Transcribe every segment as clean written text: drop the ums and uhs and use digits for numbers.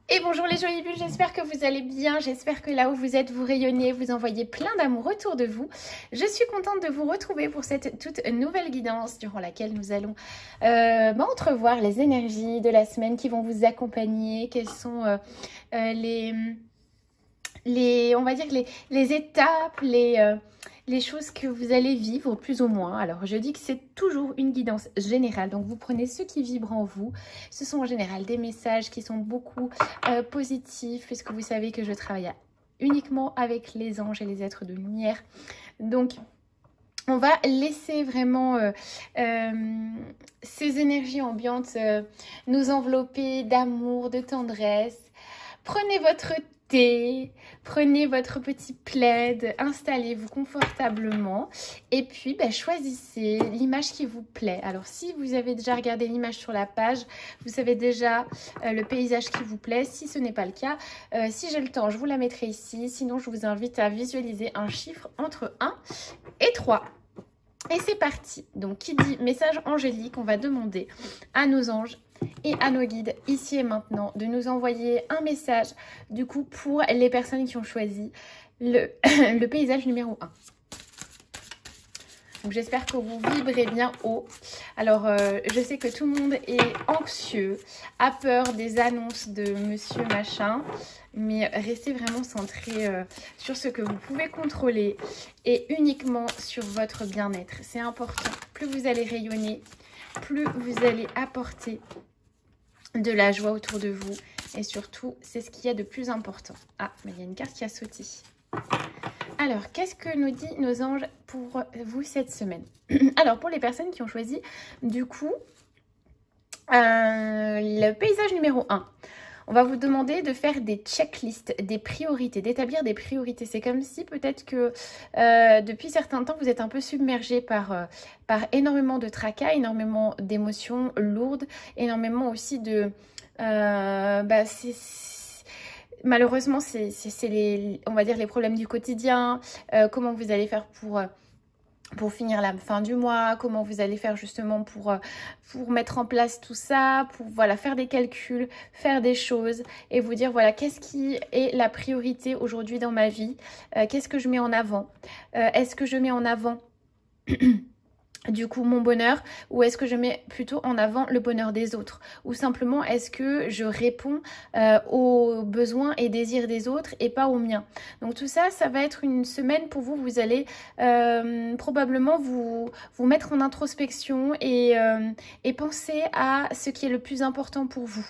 Et bonjour les jolies bulles, j'espère que vous allez bien, j'espère que là où vous êtes, vous rayonnez, vous envoyez plein d'amour autour de vous. Je suis contente de vous retrouver pour cette toute nouvelle guidance durant laquelle nous allons entrevoir les énergies de la semaine qui vont vous accompagner, quelles sont on va dire les étapes, les choses que vous allez vivre plus ou moins. Alors je dis que c'est toujours une guidance générale, donc vous prenez ce qui vibre en vous. Ce sont en général des messages qui sont beaucoup positifs, puisque vous savez que je travaille uniquement avec les anges et les êtres de lumière. Donc on va laisser vraiment ces énergies ambiantes nous envelopper d'amour, de tendresse. Prenez votre thé, prenez votre petit plaid, installez-vous confortablement et puis choisissez l'image qui vous plaît. Alors si vous avez déjà regardé l'image sur la page, vous savez déjà le paysage qui vous plaît. Si ce n'est pas le cas, si j'ai le temps, je vous la mettrai ici. Sinon, je vous invite à visualiser un chiffre entre 1 et 3. Et c'est parti. Donc, qui dit message angélique, on va demander à nos anges et à nos guides, ici et maintenant, de nous envoyer un message, du coup, pour les personnes qui ont choisi le paysage numéro 1. Donc, j'espère que vous vibrez bien haut. Alors, je sais que tout le monde est anxieux, a peur des annonces de monsieur machin, mais restez vraiment centré sur ce que vous pouvez contrôler et uniquement sur votre bien-être. C'est important. Plus vous allez rayonner, plus vous allez apporter de la joie autour de vous. Et surtout, c'est ce qu'il y a de plus important. Ah, mais il y a une carte qui a sauté. Alors, qu'est-ce que nous dit nos anges pour vous cette semaine? Alors, pour les personnes qui ont choisi, du coup, le paysage numéro 1. On va vous demander de faire des checklists, des priorités, d'établir des priorités. C'est comme si peut-être que depuis certains temps, vous êtes un peu submergé par énormément de tracas, énormément d'émotions lourdes, énormément aussi de... malheureusement, c'est on va dire les problèmes du quotidien, comment vous allez faire pour finir la fin du mois, comment vous allez faire justement pour mettre en place tout ça, pour voilà, faire des calculs, faire des choses et vous dire voilà, qu'est-ce qui est la priorité aujourd'hui dans ma vie, qu'est-ce que je mets en avant, est-ce que je mets en avant du coup mon bonheur ou est-ce que je mets plutôt en avant le bonheur des autres ou simplement est-ce que je réponds aux besoins et désirs des autres et pas aux miens. Donc tout ça, ça va être une semaine pour vous, vous allez probablement vous mettre en introspection et penser à ce qui est le plus important pour vous.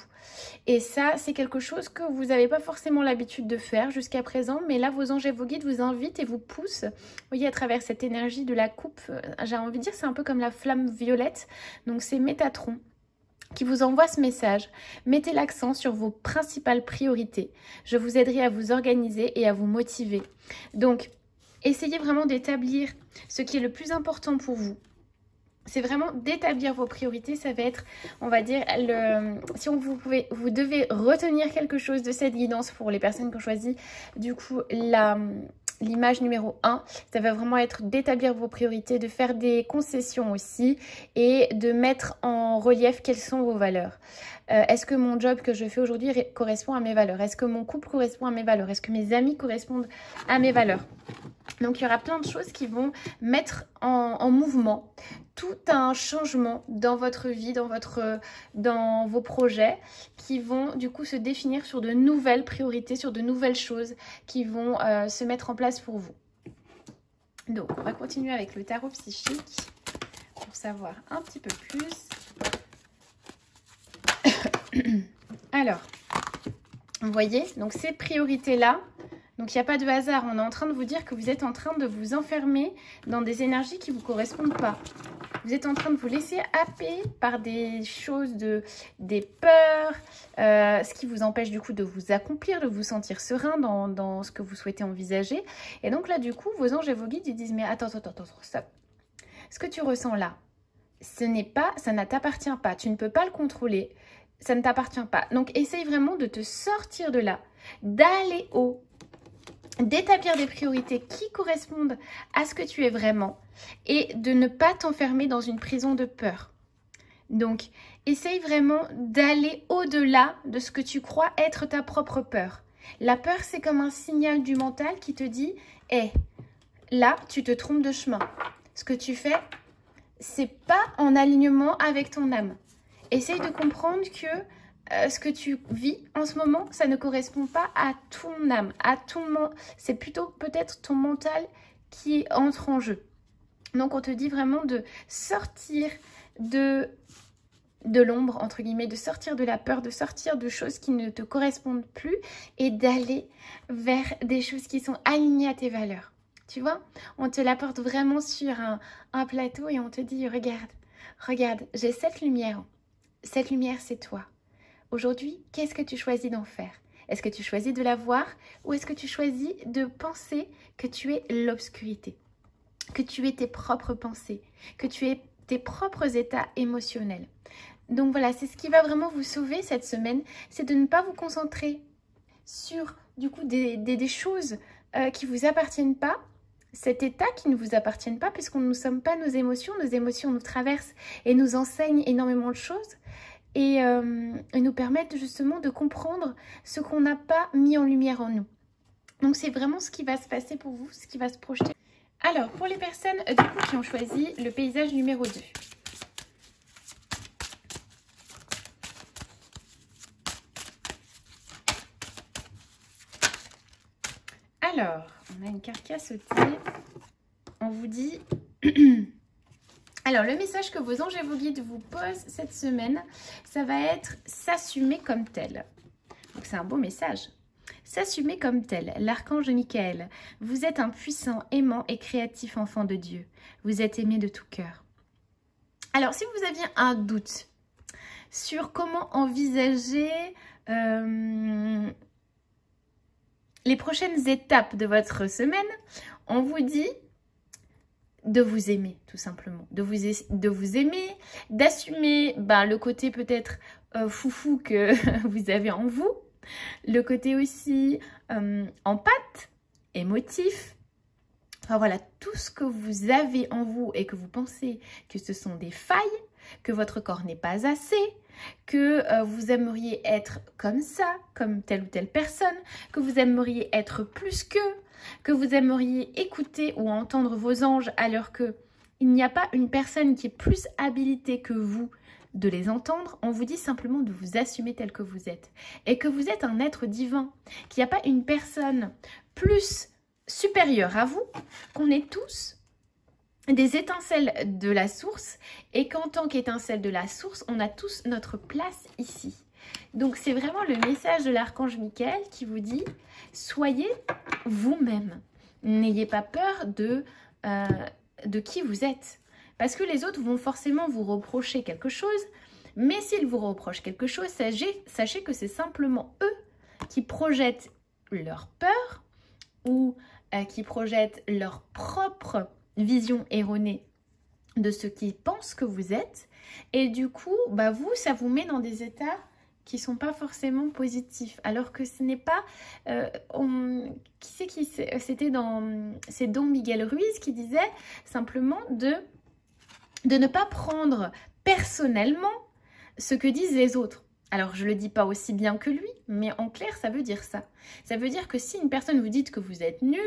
Et ça, c'est quelque chose que vous n'avez pas forcément l'habitude de faire jusqu'à présent, mais là, vos anges et vos guides vous invitent et vous poussent. Vous voyez, à travers cette énergie de la coupe, j'ai envie de dire, c'est un peu comme la flamme violette. Donc, c'est Métatron qui vous envoie ce message. Mettez l'accent sur vos principales priorités. Je vous aiderai à vous organiser et à vous motiver. Donc, essayez vraiment d'établir ce qui est le plus important pour vous. C'est vraiment d'établir vos priorités. Ça va être, on va dire, si vous devez retenir quelque chose de cette guidance pour les personnes qui ont choisi, du coup, l'image numéro 1, ça va vraiment être d'établir vos priorités, de faire des concessions aussi et de mettre en relief quelles sont vos valeurs. Est-ce que mon job que je fais aujourd'hui correspond à mes valeurs? Est-ce que mon couple correspond à mes valeurs? Est-ce que mes amis correspondent à mes valeurs? Donc, il y aura plein de choses qui vont mettre en mouvement tout un changement dans votre vie, dans vos projets qui vont du coup se définir sur de nouvelles priorités, sur de nouvelles choses qui vont se mettre en place pour vous. Donc, on va continuer avec le tarot psychique pour savoir un petit peu plus. Alors, vous voyez, donc ces priorités-là, donc il n'y a pas de hasard, on est en train de vous dire que vous êtes en train de vous enfermer dans des énergies qui ne vous correspondent pas. Vous êtes en train de vous laisser happer par des choses, des peurs, ce qui vous empêche du coup de vous accomplir, de vous sentir serein dans ce que vous souhaitez envisager. Et donc là du coup, vos anges et vos guides ils disent mais attends, stop. Ce que tu ressens là, ça ne t'appartient pas, tu ne peux pas le contrôler, ça ne t'appartient pas. Donc essaye vraiment de te sortir de là, d'aller haut, d'établir des priorités qui correspondent à ce que tu es vraiment et de ne pas t'enfermer dans une prison de peur. Donc, essaye vraiment d'aller au-delà de ce que tu crois être ta propre peur. La peur, c'est comme un signal du mental qui te dit « Hé, là, tu te trompes de chemin. Ce que tu fais, c'est pas en alignement avec ton âme. » Essaye de comprendre que ce que tu vis en ce moment, ça ne correspond pas à ton âme, c'est plutôt peut-être ton mental qui entre en jeu. Donc, on te dit vraiment de sortir de l'ombre, entre guillemets, de sortir de la peur, de sortir de choses qui ne te correspondent plus et d'aller vers des choses qui sont alignées à tes valeurs. Tu vois, on te l'apporte vraiment sur un plateau et on te dit, regarde, j'ai cette lumière. Cette lumière, c'est toi. Aujourd'hui, qu'est-ce que tu choisis d'en faire? Est-ce que tu choisis de la voir ou est-ce que tu choisis de penser que tu es l'obscurité? Que tu es tes propres pensées, que tu es tes propres états émotionnels. Donc voilà, c'est ce qui va vraiment vous sauver cette semaine, c'est de ne pas vous concentrer sur du coup des choses qui ne vous appartiennent pas, cet état qui ne vous appartiennent pas, puisqu'on ne sommes pas nos émotions nous traversent et nous enseignent énormément de choses et nous permettent justement de comprendre ce qu'on n'a pas mis en lumière en nous. Donc c'est vraiment ce qui va se passer pour vous, ce qui va se projeter. Alors, pour les personnes du coup qui ont choisi le paysage numéro 2. Alors, on a une carte qui a sauté. On vous dit... Alors, le message que vos anges et vos guides vous posent cette semaine, ça va être s'assumer comme tel. Donc, c'est un beau message. S'assumer comme tel, l'archange Michael, vous êtes un puissant, aimant et créatif enfant de Dieu. Vous êtes aimé de tout cœur. Alors, si vous aviez un doute sur comment envisager les prochaines étapes de votre semaine, on vous dit de vous aimer, tout simplement. De vous aimer, d'assumer le côté peut-être foufou que vous avez en vous. Le côté aussi empathe, émotif, enfin voilà, tout ce que vous avez en vous et que vous pensez que ce sont des failles, que votre corps n'est pas assez, que vous aimeriez être comme ça, comme telle ou telle personne, que vous aimeriez être plus que vous aimeriez écouter ou entendre vos anges alors qu'il n'y a pas une personne qui est plus habilitée que vous de les entendre, on vous dit simplement de vous assumer tel que vous êtes. Et que vous êtes un être divin, qu'il n'y a pas une personne plus supérieure à vous, qu'on est tous des étincelles de la source et qu'en tant qu'étincelles de la source, on a tous notre place ici. Donc c'est vraiment le message de l'archange Michael qui vous dit « Soyez vous-même. N'ayez pas peur de qui vous êtes. » Parce que les autres vont forcément vous reprocher quelque chose, mais s'ils vous reprochent quelque chose, sachez que c'est simplement eux qui projettent leur peur ou qui projettent leur propre vision erronée de ce qu'ils pensent que vous êtes. Et du coup, vous, ça vous met dans des états qui ne sont pas forcément positifs. Alors que ce n'est pas... C'était c'est Don Miguel Ruiz qui disait simplement de ne pas prendre personnellement ce que disent les autres. Alors, je ne le dis pas aussi bien que lui, mais en clair, ça veut dire ça. Ça veut dire que si une personne vous dit que vous êtes nul,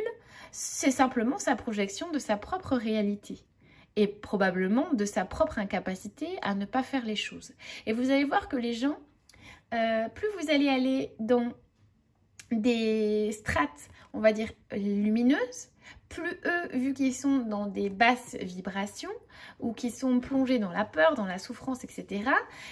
c'est simplement sa projection de sa propre réalité et probablement de sa propre incapacité à ne pas faire les choses. Et vous allez voir que les gens, plus vous allez aller dans des strates, on va dire, lumineuses, plus eux, vu qu'ils sont dans des basses vibrations ou qu'ils sont plongés dans la peur, dans la souffrance, etc.,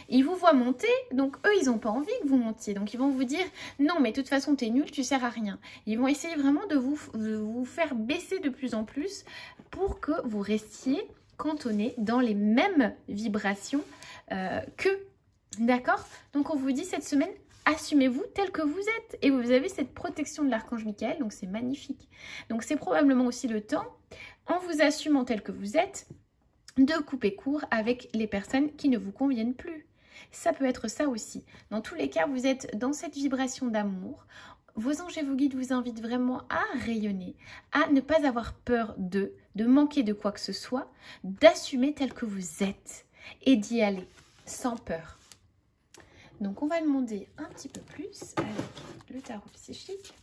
ils vous voient monter, donc eux, ils n'ont pas envie que vous montiez. Donc ils vont vous dire, non, mais de toute façon, t'es nul, tu sers à rien. Ils vont essayer vraiment de vous faire baisser de plus en plus pour que vous restiez cantonnés dans les mêmes vibrations qu'eux. D'accord? Donc on vous dit cette semaine, assumez-vous tel que vous êtes. Et vous avez cette protection de l'archange Michael, donc c'est magnifique. Donc c'est probablement aussi le temps, en vous assumant tel que vous êtes, de couper court avec les personnes qui ne vous conviennent plus. Ça peut être ça aussi. Dans tous les cas, vous êtes dans cette vibration d'amour. Vos anges et vos guides vous invitent vraiment à rayonner, à ne pas avoir peur de manquer de quoi que ce soit, d'assumer tel que vous êtes et d'y aller. sans peur. Donc, on va demander un petit peu plus avec le tarot psychique.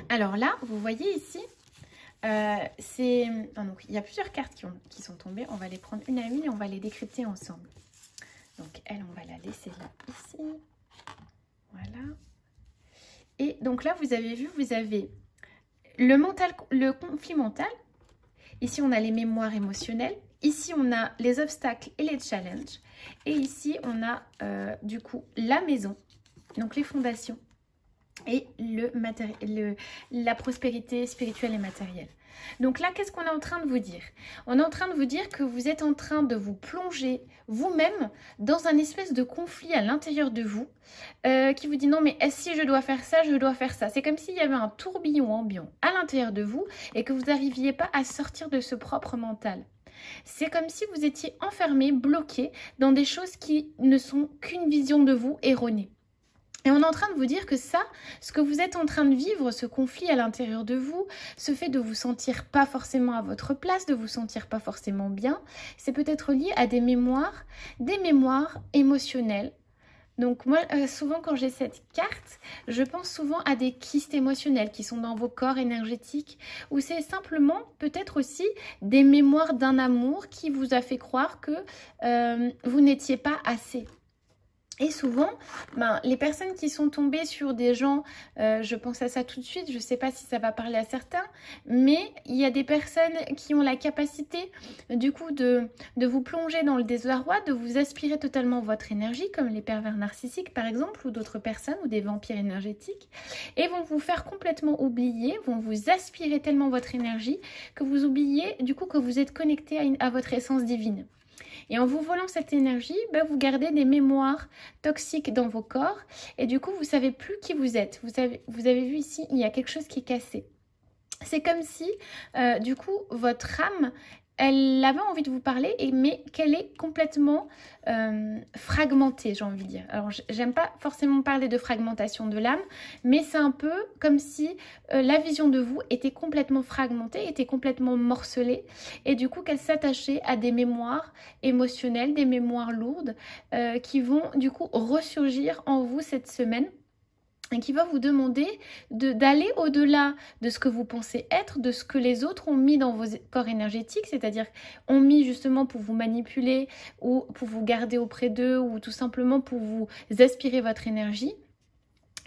Alors là, vous voyez ici, donc, il y a plusieurs cartes qui sont tombées. On va les prendre une à une et on va les décrypter ensemble. Donc, elle, on va la laisser là, ici. Voilà. Et donc là, vous avez vu, vous avez le conflit mental. Ici, on a les mémoires émotionnelles. Ici, on a les obstacles et les challenges. Et ici, on a du coup la maison, donc les fondations et la prospérité spirituelle et matérielle. Donc là, qu'est-ce qu'on est en train de vous dire? On est en train de vous dire que vous êtes en train de vous plonger vous-même dans un espèce de conflit à l'intérieur de vous qui vous dit non mais si je dois faire ça, je dois faire ça. C'est comme s'il y avait un tourbillon ambiant à l'intérieur de vous et que vous n'arriviez pas à sortir de ce propre mental. C'est comme si vous étiez enfermé, bloqué dans des choses qui ne sont qu'une vision de vous erronée. Et on est en train de vous dire que ça, ce que vous êtes en train de vivre, ce conflit à l'intérieur de vous, ce fait de vous sentir pas forcément à votre place, de vous sentir pas forcément bien, c'est peut-être lié à des mémoires émotionnelles. Donc moi, souvent quand j'ai cette carte, je pense souvent à des kystes émotionnels qui sont dans vos corps énergétiques, ou c'est simplement peut-être aussi des mémoires d'un amour qui vous a fait croire que vous n'étiez pas assez. Et souvent, les personnes qui sont tombées sur des gens, je pense à ça tout de suite, je ne sais pas si ça va parler à certains, mais il y a des personnes qui ont la capacité du coup de vous plonger dans le désarroi, de vous aspirer totalement votre énergie, comme les pervers narcissiques par exemple, ou d'autres personnes, ou des vampires énergétiques, et vont vous faire complètement oublier, vont vous aspirer tellement votre énergie que vous oubliez du coup que vous êtes connecté à votre essence divine. Et en vous volant cette énergie, vous gardez des mémoires toxiques dans vos corps et du coup, vous ne savez plus qui vous êtes. Vous avez vu ici, il y a quelque chose qui est cassé. C'est comme si, du coup, votre âme, elle avait envie de vous parler, mais qu'elle est complètement fragmentée, j'ai envie de dire. Alors, j'aime pas forcément parler de fragmentation de l'âme, mais c'est un peu comme si la vision de vous était complètement fragmentée, était complètement morcelée, et du coup qu'elle s'attachait à des mémoires émotionnelles, des mémoires lourdes, qui vont du coup ressurgir en vous cette semaine, et qui va vous demander d'aller au-delà de ce que vous pensez être, de ce que les autres ont mis dans vos corps énergétiques, c'est-à-dire ont mis justement pour vous manipuler ou pour vous garder auprès d'eux ou tout simplement pour vous aspirer votre énergie.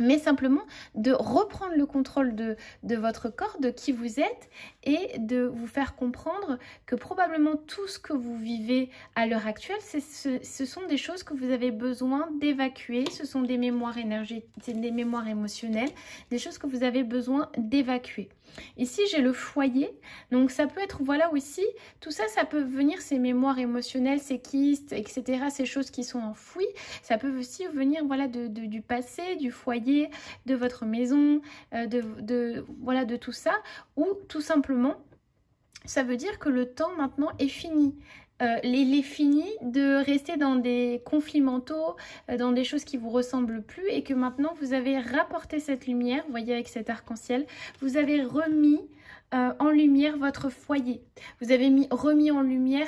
Mais simplement de reprendre le contrôle de votre corps, de qui vous êtes et de vous faire comprendre que probablement tout ce que vous vivez à l'heure actuelle, ce sont des choses que vous avez besoin d'évacuer, ce sont des mémoires énergétiques, des mémoires émotionnelles, des choses que vous avez besoin d'évacuer. Ici, j'ai le foyer, donc ça peut être, voilà aussi, tout ça, ça peut venir, ces mémoires émotionnelles, ces kystes, etc., ces choses qui sont enfouies, ça peut aussi venir, voilà, du passé, du foyer, de votre maison, voilà, de tout ça, ou tout simplement, ça veut dire que le temps maintenant est fini. Il est fini de rester dans des conflits mentaux, dans des choses qui ne vous ressemblent plus et que maintenant vous avez rapporté cette lumière, vous voyez avec cet arc-en-ciel, vous avez remis en lumière votre foyer, vous avez remis en lumière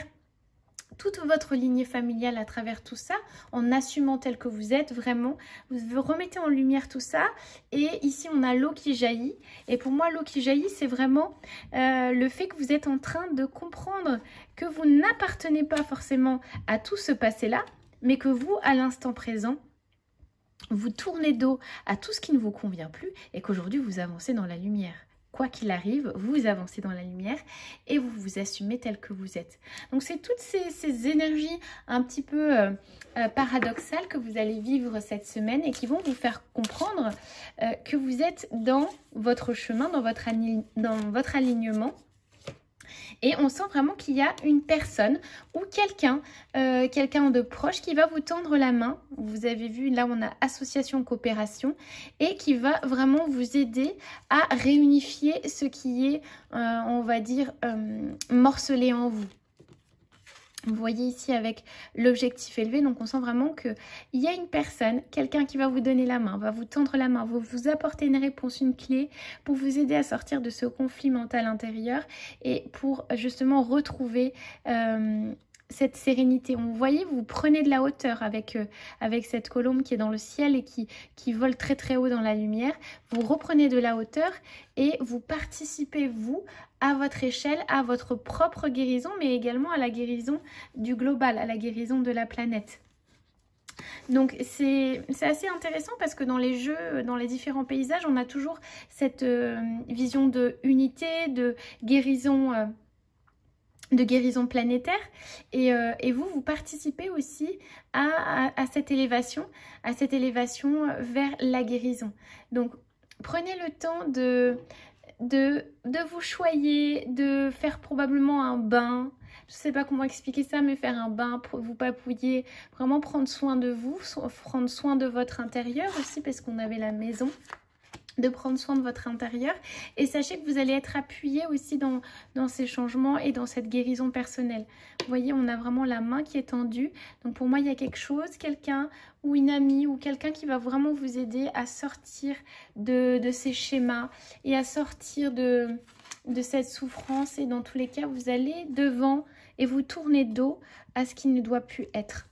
toute votre lignée familiale à travers tout ça, en assumant tel que vous êtes, vraiment, vous remettez en lumière tout ça, et ici on a l'eau qui jaillit, et pour moi l'eau qui jaillit c'est vraiment le fait que vous êtes en train de comprendre que vous n'appartenez pas forcément à tout ce passé-là, mais que vous, à l'instant présent, vous tournez dos à tout ce qui ne vous convient plus, et qu'aujourd'hui vous avancez dans la lumière. Quoi qu'il arrive, vous avancez dans la lumière et vous vous assumez tel que vous êtes. Donc c'est toutes ces énergies un petit peu paradoxales que vous allez vivre cette semaine et qui vont vous faire comprendre que vous êtes dans votre chemin, dans votre alignement. Et on sent vraiment qu'il y a une personne ou quelqu'un de proche qui va vous tendre la main. Vous avez vu, là on a association, coopération, et qui va vraiment vous aider à réunifier ce qui est, on va dire, morcelé en vous. Vous voyez ici avec l'objectif élevé, donc on sent vraiment qu'il y a une personne, quelqu'un qui va vous donner la main, va vous tendre la main, va vous apporter une réponse, une clé pour vous aider à sortir de ce conflit mental intérieur et pour justement retrouver cette sérénité. Vous voyez, vous prenez de la hauteur avec cette colombe qui est dans le ciel et qui vole très très haut dans la lumière. Vous reprenez de la hauteur et vous participez, vous, à votre échelle, à votre propre guérison, mais également à la guérison du global, à la guérison de la planète. Donc c'est assez intéressant parce que dans les jeux, dans les différents paysages, on a toujours cette vision de unité, de guérison planétaire et vous participez aussi à cette élévation vers la guérison. Donc prenez le temps de vous choyer, de faire probablement un bain. Je ne sais pas comment expliquer ça, mais faire un bain, vous papouiller, vraiment prendre soin de vous, prendre soin de votre intérieur aussi parce qu'on avait la maison. De prendre soin de votre intérieur et sachez que vous allez être appuyé aussi dans ces changements et dans cette guérison personnelle. Vous voyez, on a vraiment la main qui est tendue. Donc pour moi, il y a quelque chose, quelqu'un ou une amie ou quelqu'un qui va vraiment vous aider à sortir de ces schémas et à sortir de cette souffrance. Et dans tous les cas, vous allez devant et vous tournez dos à ce qui ne doit plus être.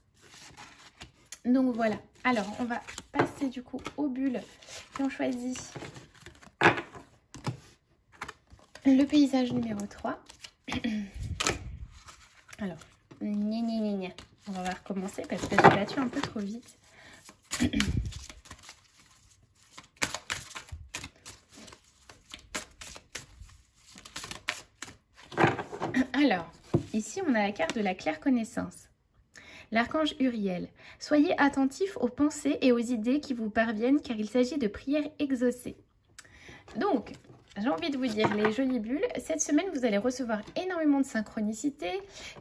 Donc voilà. Alors, on va passer du coup aux bulles qui ont choisi le paysage numéro 3. Alors, on va recommencer parce que j'ai battu un peu trop vite. Alors, ici, on a la carte de la claire connaissance. L'archange Uriel, soyez attentifs aux pensées et aux idées qui vous parviennent car il s'agit de prières exaucées. Donc, j'ai envie de vous dire les jolies bulles, cette semaine vous allez recevoir énormément de synchronicité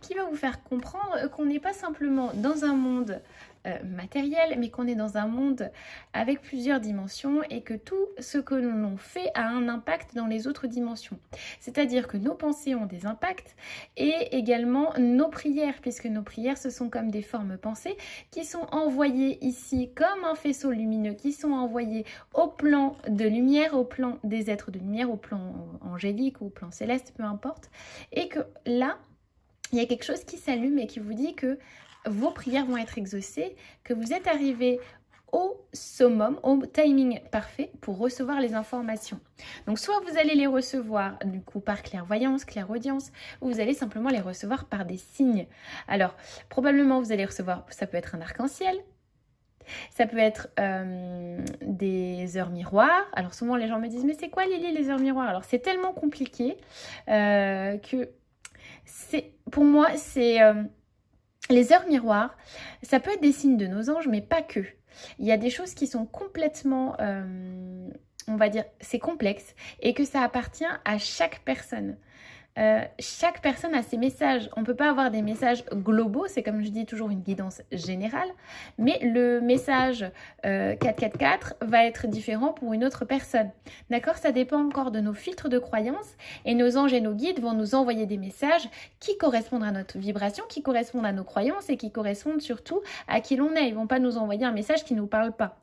qui va vous faire comprendre qu'on n'est pas simplement dans un monde matériel, mais qu'on est dans un monde avec plusieurs dimensions et que tout ce que l'on fait a un impact dans les autres dimensions. C'est-à-dire que nos pensées ont des impacts et également nos prières, puisque nos prières ce sont comme des formes pensées qui sont envoyées ici comme un faisceau lumineux, qui sont envoyées au plan de lumière, au plan des êtres de lumière, au plan angélique ou au plan céleste, peu importe, et que là, il y a quelque chose qui s'allume et qui vous dit que vos prières vont être exaucées, que vous êtes arrivé au summum, au timing parfait pour recevoir les informations. Donc soit vous allez les recevoir du coup par clairvoyance, clairaudience, ou vous allez simplement les recevoir par des signes. Alors probablement vous allez recevoir, ça peut être un arc-en-ciel, ça peut être des heures miroirs. Alors souvent les gens me disent mais c'est quoi Lily les heures miroirs? Alors c'est tellement compliqué que pour moi c'est... les heures miroirs, ça peut être des signes de nos anges, mais pas que. Il y a des choses qui sont complètement, on va dire, c'est complexe et que ça appartient à chaque personne. Chaque personne a ses messages. On ne peut pas avoir des messages globaux, c'est comme je dis toujours une guidance générale, mais le message 444 va être différent pour une autre personne. D'accord? Ça dépend encore de nos filtres de croyance et nos anges et nos guides vont nous envoyer des messages qui correspondent à notre vibration, qui correspondent à nos croyances et qui correspondent surtout à qui l'on est. Ils ne vont pas nous envoyer un message qui ne nous parle pas.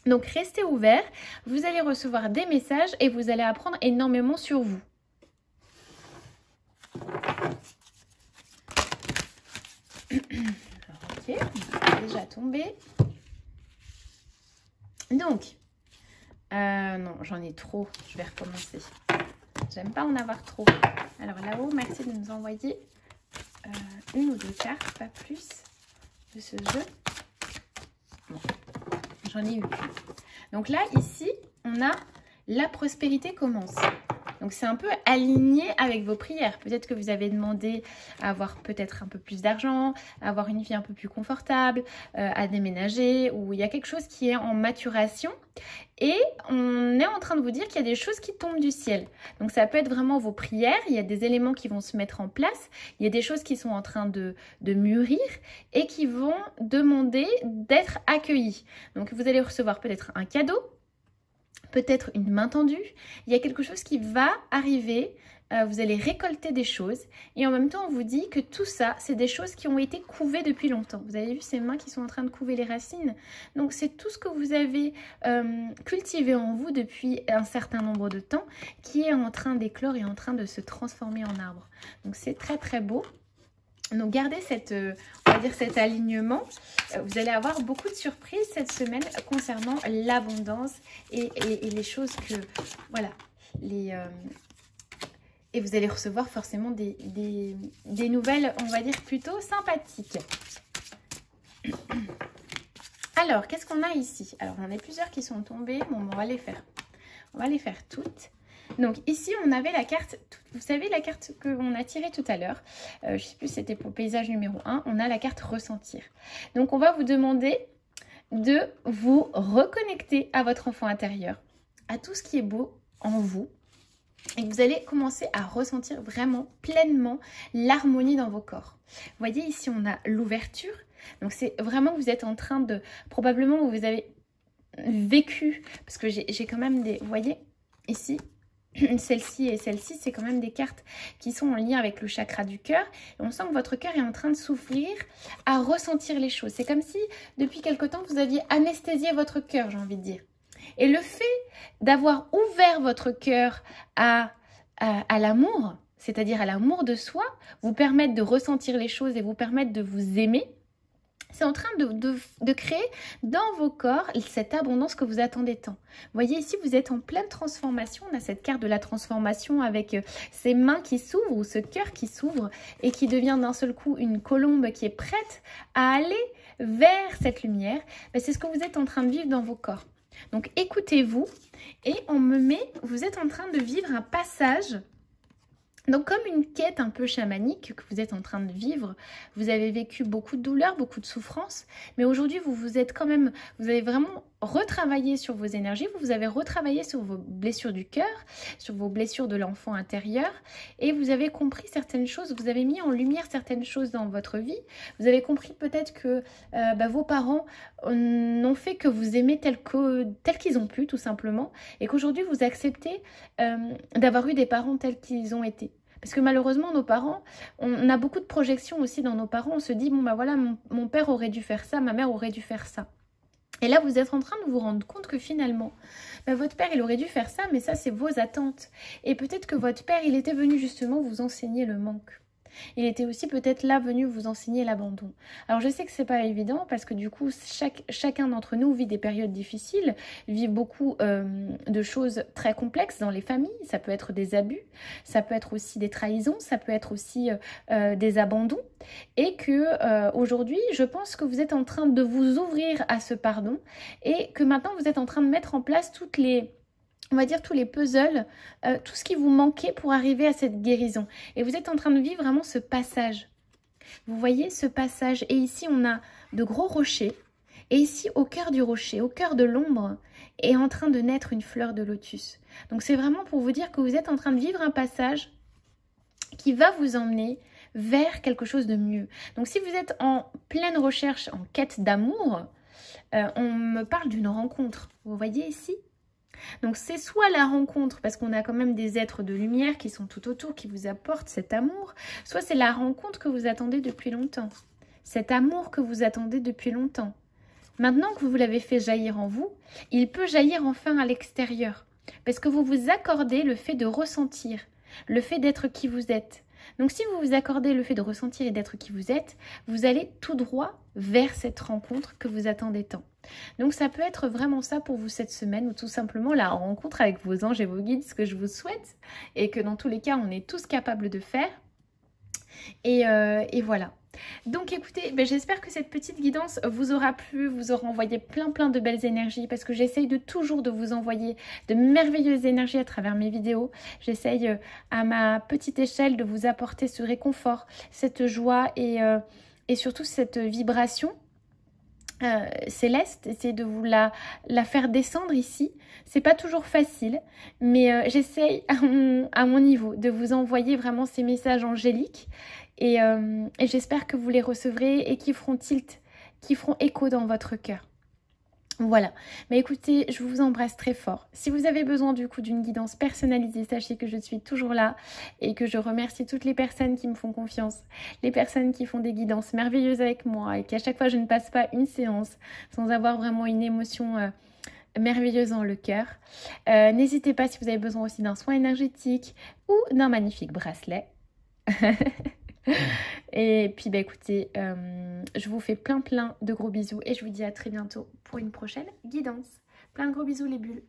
Donc restez ouverts, vous allez recevoir des messages et vous allez apprendre énormément sur vous. Ok, on est déjà tombé. Donc, non, j'en ai trop. Je vais recommencer. J'aime pas en avoir trop. Alors là-haut, merci de nous envoyer une ou deux cartes, pas plus, de ce jeu. Bon, j'en ai eu. Donc là, ici, on a la prospérité commence. Donc c'est un peu aligné avec vos prières. Peut-être que vous avez demandé à avoir peut-être un peu plus d'argent, à avoir une vie un peu plus confortable, à déménager, ou il y a quelque chose qui est en maturation. Et on est en train de vous dire qu'il y a des choses qui tombent du ciel. Donc ça peut être vraiment vos prières, il y a des éléments qui vont se mettre en place, il y a des choses qui sont en train de mûrir et qui vont demander d'être accueillies. Donc vous allez recevoir peut-être un cadeau, peut-être une main tendue, il y a quelque chose qui va arriver vous allez récolter des choses. Et en même temps, on vous dit que tout ça, c'est des choses qui ont été couvées depuis longtemps. Vous avez vu ces mains qui sont en train de couver les racines? Donc, c'est tout ce que vous avez cultivé en vous depuis un certain nombre de temps qui est en train d'éclore et en train de se transformer en arbre. Donc, c'est très, très beau. Donc, gardez on va dire cet alignement. Vous allez avoir beaucoup de surprises cette semaine concernant l'abondance et les choses que... Voilà. Et vous allez recevoir forcément des nouvelles, on va dire, plutôt sympathiques. Alors, qu'est-ce qu'on a ici? Alors, on en a plusieurs qui sont tombées. Bon, on va les faire. On va les faire toutes. Donc, ici, on avait la carte, vous savez, la carte qu'on a tirée tout à l'heure. Je ne sais plus, c'était pour le paysage numéro 1. On a la carte ressentir. Donc, on va vous demander de vous reconnecter à votre enfant intérieur, à tout ce qui est beau en vous. Et vous allez commencer à ressentir vraiment pleinement l'harmonie dans vos corps. Vous voyez, ici, on a l'ouverture. Donc, c'est vraiment que vous êtes en train de... Probablement, vous avez vécu... Parce que j'ai quand même des... Vous voyez, ici, celle-ci et celle-ci, c'est quand même des cartes qui sont en lien avec le chakra du cœur. Et on sent que votre cœur est en train de s'ouvrir à ressentir les choses. C'est comme si, depuis quelque temps, vous aviez anesthésié votre cœur, j'ai envie de dire. Et le fait d'avoir ouvert votre cœur à l'amour, c'est-à-dire à l'amour de soi, vous permettre de ressentir les choses et vous permettre de vous aimer, c'est en train de créer dans vos corps cette abondance que vous attendez tant. Vous voyez ici, vous êtes en pleine transformation. On a cette carte de la transformation avec ces mains qui s'ouvrent ou ce cœur qui s'ouvre et qui devient d'un seul coup une colombe qui est prête à aller vers cette lumière. C'est ce que vous êtes en train de vivre dans vos corps. Donc écoutez-vous et vous êtes en train de vivre un passage. Donc comme une quête un peu chamanique que vous êtes en train de vivre, vous avez vécu beaucoup de douleurs, beaucoup de souffrances, mais aujourd'hui vous avez vraiment retravaillé sur vos énergies, vous avez retravaillé sur vos blessures du cœur, sur vos blessures de l'enfant intérieur, et vous avez compris certaines choses, vous avez mis en lumière certaines choses dans votre vie, vous avez compris peut-être que vos parents n'ont fait que vous aimer tel qu'ils ont pu tout simplement, et qu'aujourd'hui vous acceptez d'avoir eu des parents tels qu'ils ont été. Parce que malheureusement, nos parents, on a beaucoup de projections aussi dans nos parents. On se dit, bon bah voilà, mon père aurait dû faire ça, ma mère aurait dû faire ça. Et là, vous êtes en train de vous rendre compte que finalement, votre père, il aurait dû faire ça, mais ça, c'est vos attentes. Et peut-être que votre père, il était venu justement vous enseigner le manque. Il était aussi peut-être là venu vous enseigner l'abandon. Alors je sais que c'est pas évident parce que du coup chacun d'entre nous vit des périodes difficiles, vit beaucoup de choses très complexes dans les familles. Ça peut être des abus, ça peut être aussi des trahisons, ça peut être aussi des abandons. Et que aujourd'hui, je pense que vous êtes en train de vous ouvrir à ce pardon et que maintenant vous êtes en train de mettre en place on va dire tous les puzzles, tout ce qui vous manquait pour arriver à cette guérison. Et vous êtes en train de vivre vraiment ce passage. Vous voyez ce passage. Et ici, on a de gros rochers. Et ici, au cœur du rocher, au cœur de l'ombre, est en train de naître une fleur de lotus. Donc, c'est vraiment pour vous dire que vous êtes en train de vivre un passage qui va vous emmener vers quelque chose de mieux. Donc, si vous êtes en pleine recherche, en quête d'amour, on me parle d'une rencontre. Vous voyez ici ? Donc c'est soit la rencontre, parce qu'on a quand même des êtres de lumière qui sont tout autour, qui vous apportent cet amour, soit c'est la rencontre que vous attendez depuis longtemps. Cet amour que vous attendez depuis longtemps. Maintenant que vous l'avez fait jaillir en vous, il peut jaillir enfin à l'extérieur. Parce que vous vous accordez le fait de ressentir, le fait d'être qui vous êtes. Donc si vous vous accordez le fait de ressentir et d'être qui vous êtes, vous allez tout droit vers cette rencontre que vous attendez tant. Donc ça peut être vraiment ça pour vous cette semaine ou tout simplement la rencontre avec vos anges et vos guides, ce que je vous souhaite et que dans tous les cas on est tous capables de faire. Et voilà. Donc écoutez, j'espère que cette petite guidance vous aura plu, vous aura envoyé plein de belles énergies parce que j'essaye toujours de vous envoyer de merveilleuses énergies à travers mes vidéos. J'essaye à ma petite échelle de vous apporter ce réconfort, cette joie et surtout cette vibration céleste, essayer de vous la faire descendre ici. C'est pas toujours facile, mais j'essaye à mon niveau de vous envoyer vraiment ces messages angéliques et j'espère que vous les recevrez et qui feront tilt, qui feront écho dans votre cœur. Voilà, mais écoutez, je vous embrasse très fort. Si vous avez besoin du coup d'une guidance personnalisée, sachez que je suis toujours là et que je remercie toutes les personnes qui me font confiance, les personnes qui font des guidances merveilleuses avec moi et qu'à chaque fois je ne passe pas une séance sans avoir vraiment une émotion merveilleuse dans le cœur. N'hésitez pas si vous avez besoin aussi d'un soin énergétique ou d'un magnifique bracelet. Et puis bah écoutez, je vous fais plein de gros bisous et je vous dis à très bientôt pour une prochaine guidance. Plein de gros bisous les bulles.